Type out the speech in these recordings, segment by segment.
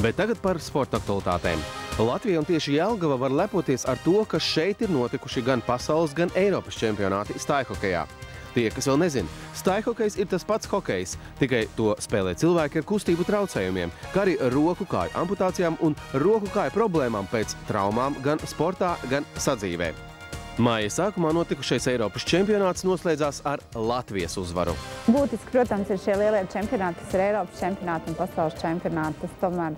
Bet tagad par sporta aktualitātēm. Latvija un tieši Jelgava var lepoties ar to, ka šeit ir notikuši gan pasaules, gan Eiropas čempionāti staihokejā. Tie, kas vēl nezina, staihokejs ir tas pats hokejs, tikai to spēlē cilvēki ar kustību traucējumiem, kā arī roku kāju amputācijām un roku kāju problēmām pēc traumām gan sportā, gan sadzīvē. Māja sākumā notikušais Eiropas čempionāts noslēdzās ar Latvijas uzvaru. Būtiski, protams, ir šie lielie čempionāti, kas ir Eiropas čempionāti un pasaules čempionāti. Tas tomēr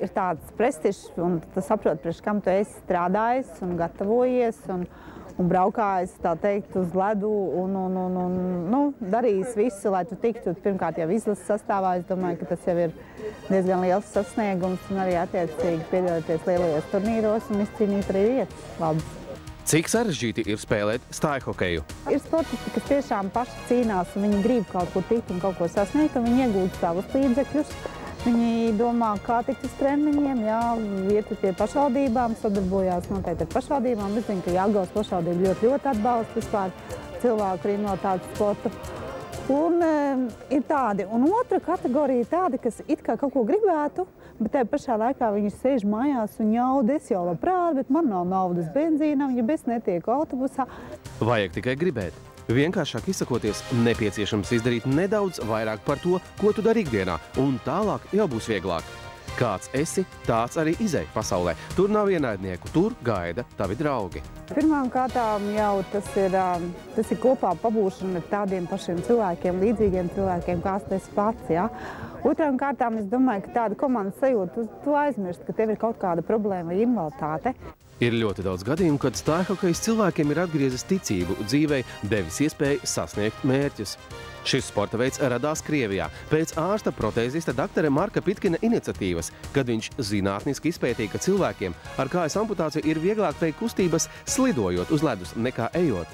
ir tāds prestižs, un tas saprot, priekš kam tu esi strādājis un gatavojies un braukājis, tā teikt, uz ledu un darījis visu, lai tu tiktu pirmkārt jau izlases sastāvā. Es domāju, ka tas jau ir diezgan liels sasniegums un arī attiecīgi piedalīties lielajos turnīros un izcīnīt arī vietas labas. Cik sarežģīti ir spēlēt staihhokeju? Ir sportisti, kas tiešām paši cīnās un viņi grib kaut ko tikt un kaut ko sasniegt, un viņi iegūst savus līdzekļus. Viņi domā, kā tikt uz treniņiem, iet pie pašvaldībām, sadarbojās noteikti ar pašvaldībām. Es zinu, ka Jelgavas pašvaldība ļoti atbalsta vispār cilvēku invaliditātes sportu. Un ir tādi. Un otra kategorija ir tādi, kas it kā kaut ko gribētu, bet tajā pašā laikā viņi sēž mājās un ņaud, es jau labprāt, bet man nav naudas benzīnam, ja es netieku autobusā. Vajag tikai gribēt. Vienkāršāk izsakoties, nepieciešams izdarīt nedaudz vairāk par to, ko tu dari ikdienā, un tālāk jau būs vieglāk. Kāds esi, tāds arī izej pasaulē. Tur nav ienaidnieku, tur gaida tavi draugi. Pirmām kārtām jau tas ir kopā pabūšana ar tādiem pašiem cilvēkiem, līdzīgiem cilvēkiem, kāds tu esi pats. Ja? Otrām kārtām es domāju, ka tāda komandas sajūta, tu aizmirst, ka tev ir kaut kāda problēma vai invaliditāte. Ir ļoti daudz gadījumu, kad staihhokejs cilvēkiem ir atgriezis ticību dzīvei, devis iespēju sasniegt mērķus. Šis sporta veids radās Krievijā pēc ārsta protēzista doktora Marka Pitkina iniciatīvas, kad viņš zinātniski izpētīja, ka cilvēkiem ar kājas amputāciju ir vieglāk veikt kustības slidojot uz ledus nekā ejot.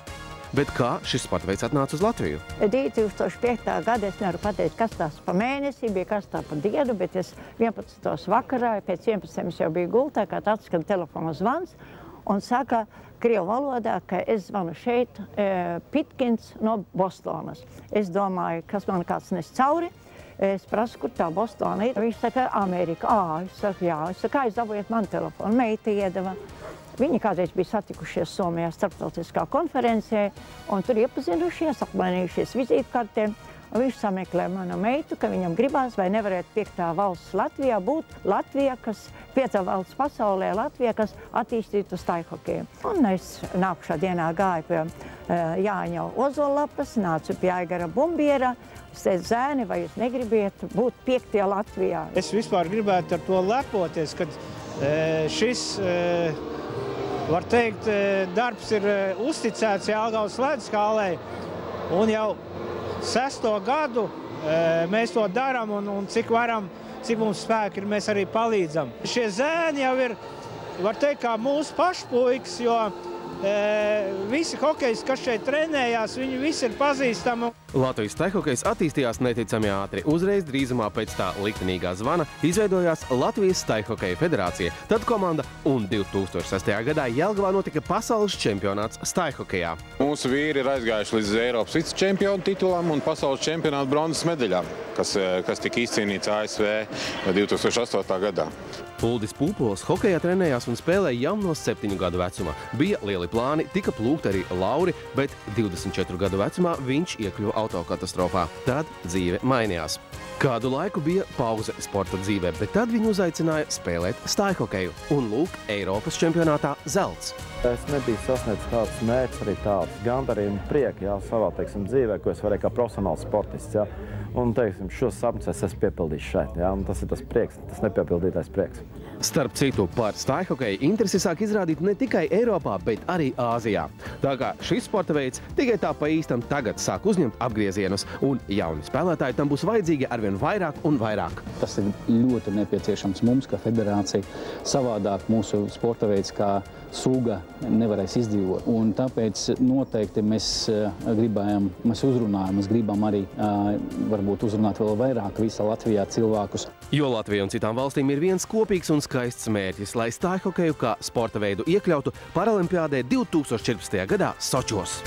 Bet kā šis sporta veids atnāca uz Latviju? 2005. gada es nevaru pateikt, kas tās pa mēnesi, bija kas tā pa dienu, bet es 11. vakarā, pēc 11. jau biju gultā, kā tāds, kad telefona zvans, un saka krievu valodā, ka es zvanu šeit Pitkins no Bostonas. Es domāju, kas man kāds nes cauri. Es prasu, kur tā Bostona ir. Viņš saka, Amerika. Es saku, jā. Es saku, aizdabūjiet man telefonu. Meita iedeva. Viņi kādreiz bija satikušies Somijā starptautiskā konferencē, un tur iepazinušies, apmainījušies vizītkartēm. Viņš sameklē manu meitu, ka viņam gribās, vai nevarētu 5. valsts Latvijā būt Latvija, kas 5. valsts pasaulē Latvija, kas attīstītu staihhokeju. Un es nākušā dienā gāju pie Jāņa Ozolapas, nācu pie Aigara Bumbiera. Es teicu, zēni, vai jūs negribiet būt 5. Latvijā? Es vispār gribētu ar to lepoties, kad šis, var teikt, darbs ir uzticēts Jelgavas leduskalei, un jau 6. gadu mēs to darām, un cik varam, cik mums spēki ir, mēs arī palīdzam. Šie zēni jau ir, var teikt, kā mūsu pašpuikas, jo visi hokejisti, kas šeit trenējās, viņi visi ir pazīstami. Latvijas staihhokejs attīstījās neticami ātri. Uzreiz drīzumā pēc tā liktenīgā zvana izveidojās Latvijas staihhokeja federācija, tad komanda, un 2006. gadā Jelgavā notika pasaules čempionāts staihhokejā. Mūsu vīri ir aizgājuši līdz Eiropas vicečempionu titulam un pasaules čempionāta bronzas medaļām, kas tika izcīnīts ASV 2008. gadā. Uldis Pūpols hokejā trenējās un spēlēja jau no 7 gadu vecumā. Bija lieli plāni, tika plūgt arī lauri, bet 24 gadu vecumā viņš iekļuva autokatastrofā. Tad dzīve mainījās. Kādu laiku bija pauze sporta dzīvē, bet tad viņu uzaicināja spēlēt staihhokeju. Un lūk, Eiropas čempionātā zelts. Es nebiju sasniedzis kādus mērķus, arī tādus gandarījumu prieku, savā, teiksim, dzīvē, ko es varēju kā profesionāls sportists, Un, teiksim, šos sapņus es esmu piepildījis šeit, un tas ir tas prieks, tas nepiepildītais prieks. Starp citu, par staihhokeju interesi sāk izrādīt ne tikai Eiropā, bet arī Āzijā. Tā kā šis sporta veids tikai tā pa īstam tagad sāk uzņemt apgriezienus, un jauni spēlētāji tam būs vajadzīgi arvien vairāk un vairāk. Tas ir ļoti nepieciešams mums, kā federācija. Savādāk mūsu sporta veids kā suga nevarēs izdzīvot. Un tāpēc noteikti mēs uzrunājam, mēs gribam arī varbūt uzrunāt vēl vairāk visā Latvijā cilvēkus. Jo Latvija un citām valstīm ir viens kopīgs un skaists mērķis, lai staihhokeju kā sporta veidu iekļautu Paralimpiādē 2014. gadā Sočos.